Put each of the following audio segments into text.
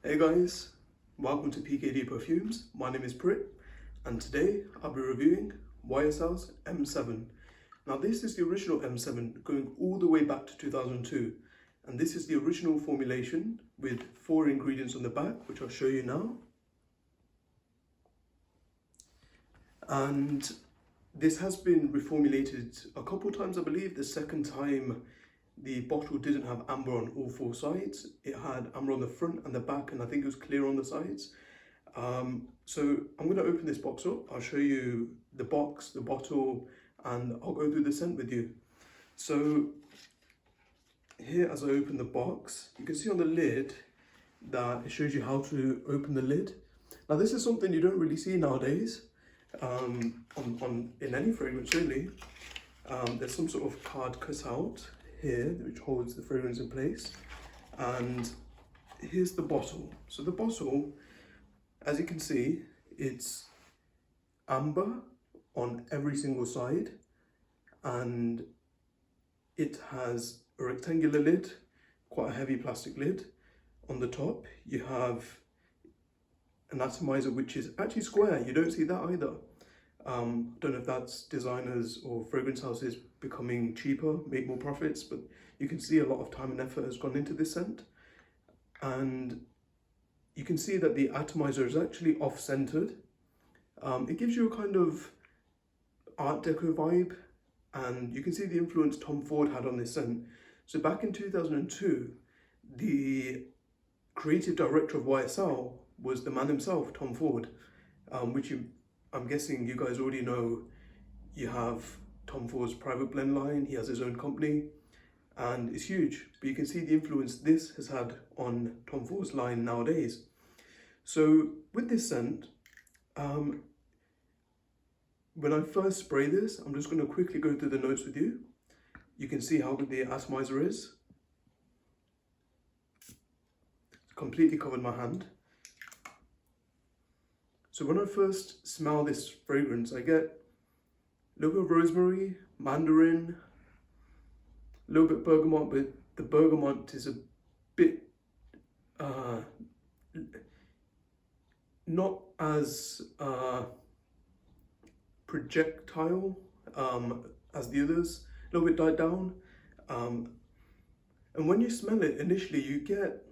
Hey guys, welcome to PKD Perfumes. My name is Prit and today I'll be reviewing YSL's M7. Now this is the original M7 going all the way back to 2002, and this is the original formulation with 4 ingredients on the back, which I'll show you now. And this has been reformulated a couple times, I believe. The second time the bottle didn't have amber on all 4 sides. It had amber on the front and the back, and I think it was clear on the sides. So I'm going to open this box up. I'll show you the box, the bottle, and I'll go through the scent with you. So here, as I open the box, you can see on the lid that it shows you how to open the lid. Now this is something you don't really see nowadays in any fragrance really. There's some sort of card cut out here which holds the fragrance in place, and here's the bottle. So the bottle, as you can see, it's amber on every single side, and it has a rectangular lid, quite a heavy plastic lid. On the top you have an atomizer which is actually square. You don't see that either. Don't know if that's designers or fragrance houses becoming cheaper, make more profits, but you can see a lot of time and effort has gone into this scent. And you can see that the atomizer is actually off-centered. It gives you a kind of Art Deco vibe, and you can see the influence Tom Ford had on this scent. So back in 2002, the creative director of YSL was the man himself, Tom Ford, which I'm guessing you guys already know. You have Tom Ford's private blend line. He has his own company and it's huge, but you can see the influence this has had on Tom Ford's line nowadays. So with this scent, when I first spray this, I'm just going to quickly go through the notes with you. You can see how good the atomizer is. It's completely covered my hand. So when I first smell this fragrance, I get a little bit of rosemary, mandarin, a little bit bergamot, but the bergamot is a bit not as projectile as the others, a little bit died down. And when you smell it initially, you get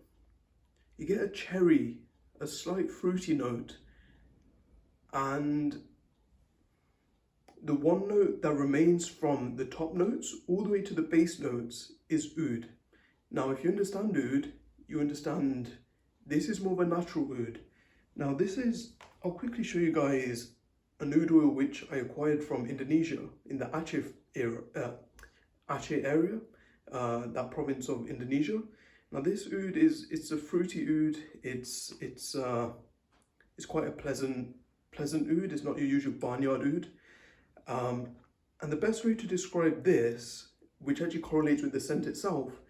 a cherry, a slight fruity note. And the one note that remains from the top notes all the way to the base notes is oud. Now, if you understand oud, you understand this is more of a natural oud. Now this is, I'll quickly show you guys an oud oil which I acquired from Indonesia in the Aceh area, that province of Indonesia. Now this oud it's a fruity oud. It's quite a pleasant oud. It's not your usual barnyard oud. And the best way to describe this, which actually correlates with the scent itself,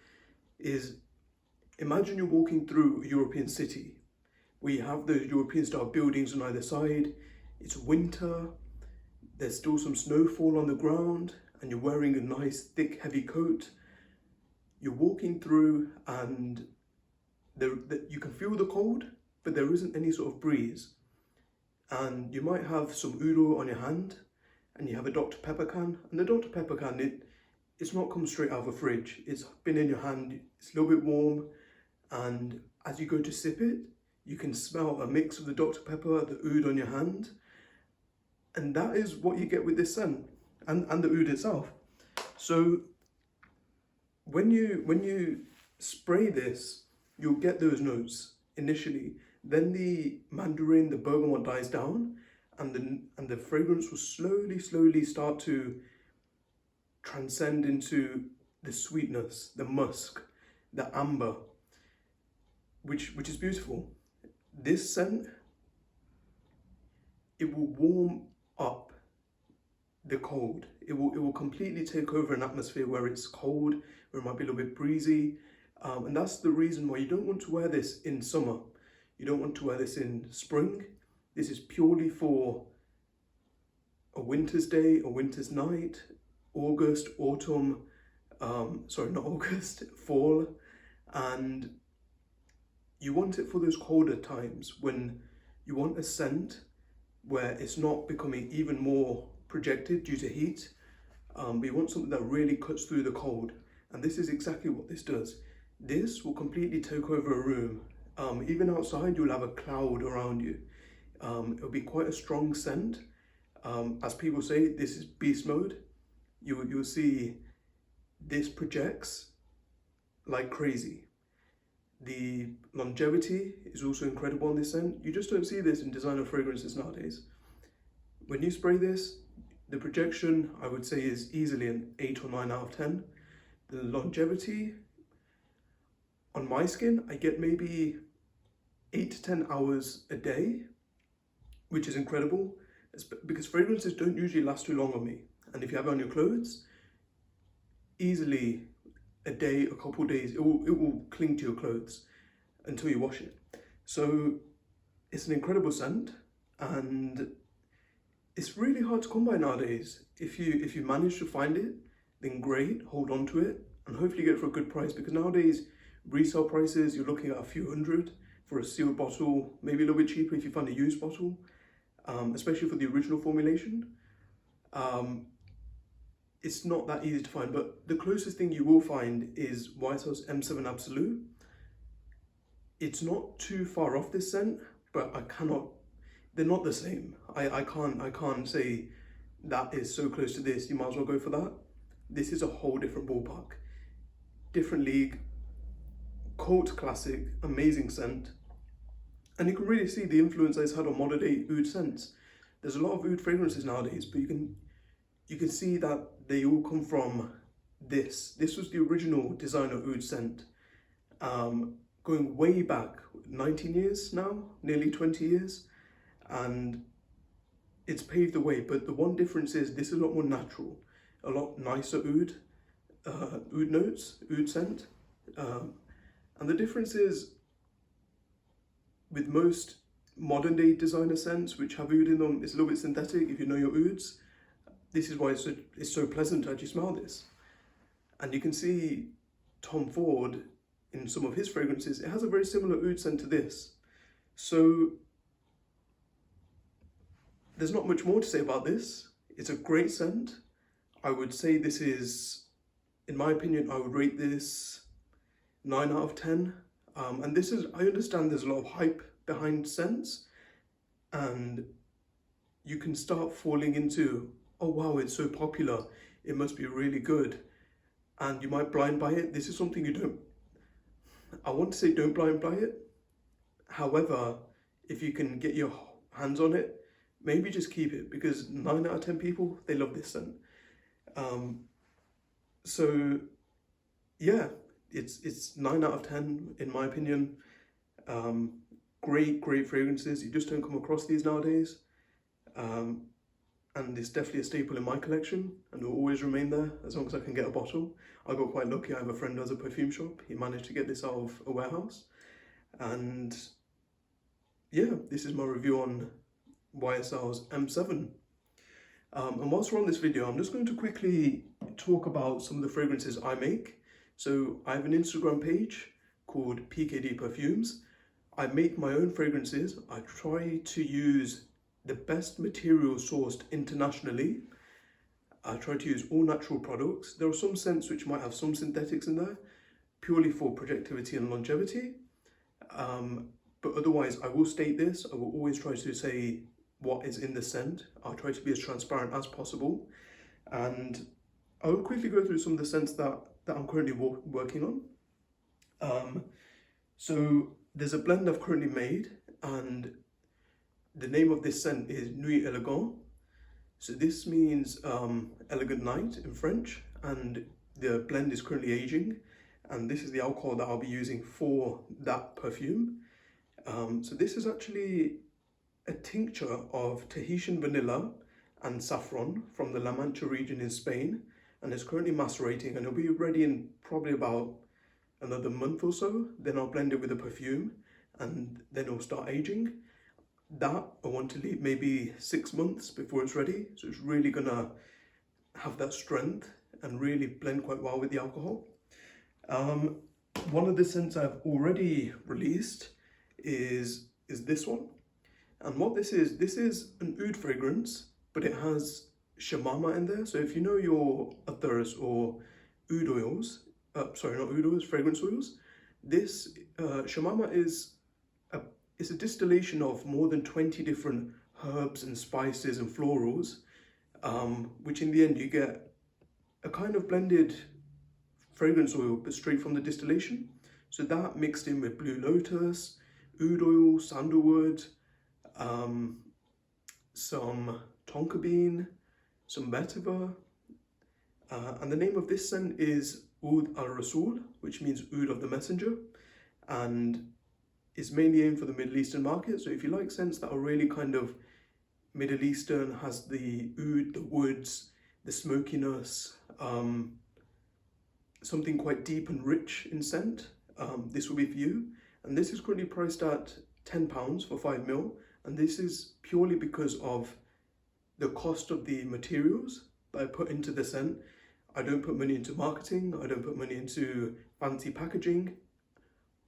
is imagine you're walking through a European city where you have the European style buildings on either side. It's winter, there's still some snowfall on the ground, and you're wearing a nice thick heavy coat. You're walking through and you can feel the cold, but there isn't any sort of breeze. And you might have some oud oil on your hand, and you have a Dr. Pepper can, and the Dr. Pepper can, it's not come straight out of a fridge. It's been in your hand, it's a little bit warm, and as you go to sip it, you can smell a mix of the Dr. Pepper, the oud on your hand, and that is what you get with this scent, and the oud itself. So when you spray this, you'll get those notes initially. Then the mandarin, the bergamot dies down, and the fragrance will slowly start to transcend into the sweetness, the musk, the amber, which is beautiful. This scent, it will warm up the cold. It will completely take over an atmosphere where it's cold, where it might be a little bit breezy, and that's the reason why you don't want to wear this in summer. You don't want to wear this in spring. This is purely for a winter's day, a winter's night, August, autumn, sorry, not August, fall. And you want it for those colder times when you want a scent where it's not becoming even more projected due to heat, but you want something that really cuts through the cold. And this is exactly what this does. This will completely take over a room. Even outside, you'll have a cloud around you. It'll be quite a strong scent. As people say, this is beast mode. You'll see this projects like crazy. The longevity is also incredible on this scent. You just don't see this in designer fragrances nowadays. When you spray this, the projection, I would say, is easily an 8 or 9 out of 10. The longevity, on my skin, I get maybe 8 to 10 hours a day, which is incredible, because fragrances don't usually last too long on me. And if you have it on your clothes, easily a day, a couple of days, it will cling to your clothes until you wash it. So it's an incredible scent, and it's really hard to come by nowadays. If you manage to find it, then great, hold on to it, and hopefully get it for a good price, because nowadays resale prices, you're looking at a few hundred for a sealed bottle, maybe a little bit cheaper if you find a used bottle, especially for the original formulation. It's not that easy to find, but the closest thing you will find is White House M7 Absolute. It's not too far off this scent, but they're not the same. I can't say that is so close to this, you might as well go for that. This is a whole different ballpark. Different league, cult classic, amazing scent. And you can really see the influence that it's had on modern day oud scents. There's a lot of oud fragrances nowadays, but you can see that they all come from this. This was the original designer oud scent. Going way back, 19 years now, nearly 20 years. And it's paved the way, but the one difference is this is a lot more natural, a lot nicer oud notes, oud scent. And the difference is, with most modern day designer scents which have oud in them, it's a little bit synthetic if you know your ouds. This is why it's so pleasant to actually smell this. And you can see Tom Ford in some of his fragrances, it has a very similar oud scent to this. So there's not much more to say about this. It's a great scent. I would say this is, in my opinion, I would rate this 9 out of 10. And this is, I understand there's a lot of hype behind scents, and you can start falling into, oh wow, it's so popular, it must be really good. And you might blind buy it. This is something I want to say don't blind buy it. However, if you can get your hands on it, maybe just keep it, because 9 out of 10 people, they love this scent. So yeah, it's 9 out of 10 in my opinion. Great fragrances. You just don't come across these nowadays. And it's definitely a staple in my collection, and will always remain there as long as I can get a bottle. I got quite lucky. I have a friend who has a perfume shop. He managed to get this out of a warehouse. And yeah, this is my review on YSL's M7. And whilst we're on this video, I'm just going to quickly talk about some of the fragrances I make. So I have an Instagram page called PKD Perfumes. I make my own fragrances. I try to use the best materials sourced internationally. I try to use all natural products. There are some scents which might have some synthetics in there, purely for projectivity and longevity. But otherwise, I will state this. I will always try to say what is in the scent. I'll try to be as transparent as possible. And I will quickly go through some of the scents that I'm currently working on. So there's a blend I've currently made, and the name of this scent is Nuit Elegant. So this means elegant night in French, and the blend is currently aging, and this is the alcohol that I'll be using for that perfume. So this is actually a tincture of Tahitian vanilla and saffron from the La Mancha region in Spain, and it's currently macerating, and it'll be ready in probably about another month or so. Then I'll blend it with the perfume, and then it'll start aging. That I want to leave maybe 6 months before it's ready, so it's really gonna have that strength and really blend quite well with the alcohol. One of the scents I've already released is this one. And what this is an oud fragrance, but it has shamama in there. So if you know your athars or oud oils, sorry, not oud oils, fragrance oils, this shamama is it's a distillation of more than 20 different herbs and spices and florals, which in the end you get a kind of blended fragrance oil, but straight from the distillation. So that mixed in with blue lotus, oud oil, sandalwood, some tonka bean, some vetiver, and the name of this scent is Oud al-Rasul, which means Oud of the Messenger, and is mainly aimed for the Middle Eastern market. So if you like scents that are really kind of Middle Eastern, has the oud, the woods, the smokiness, something quite deep and rich in scent, this will be for you. And this is currently priced at £10 for 5ml, and this is purely because of the cost of the materials that I put into the scent. I don't put money into marketing, I don't put money into fancy packaging.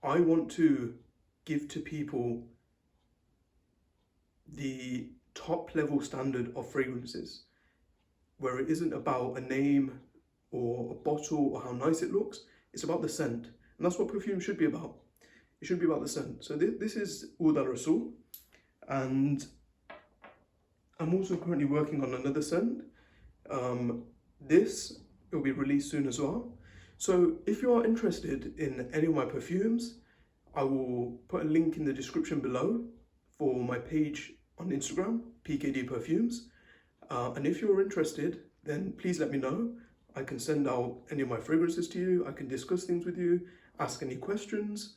I want to give to people the top level standard of fragrances, where it isn't about a name or a bottle or how nice it looks, it's about the scent. And that's what perfume should be about. It should be about the scent. So this is Oud al-Rasul, and I'm also currently working on another scent. This will be released soon as well. So if you are interested in any of my perfumes, I will put a link in the description below for my page on Instagram, PKD Perfumes. And if you're interested, then please let me know. I can send out any of my fragrances to you. I can discuss things with you, ask any questions.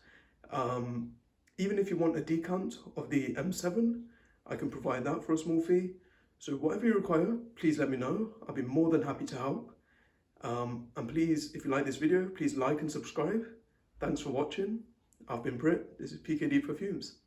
Even if you want a decant of the M7, I can provide that for a small fee. So whatever you require, please let me know. I'll be more than happy to help. And please, if you like this video, please like and subscribe. Thanks for watching. I've been Britt. This is PKD Perfumes.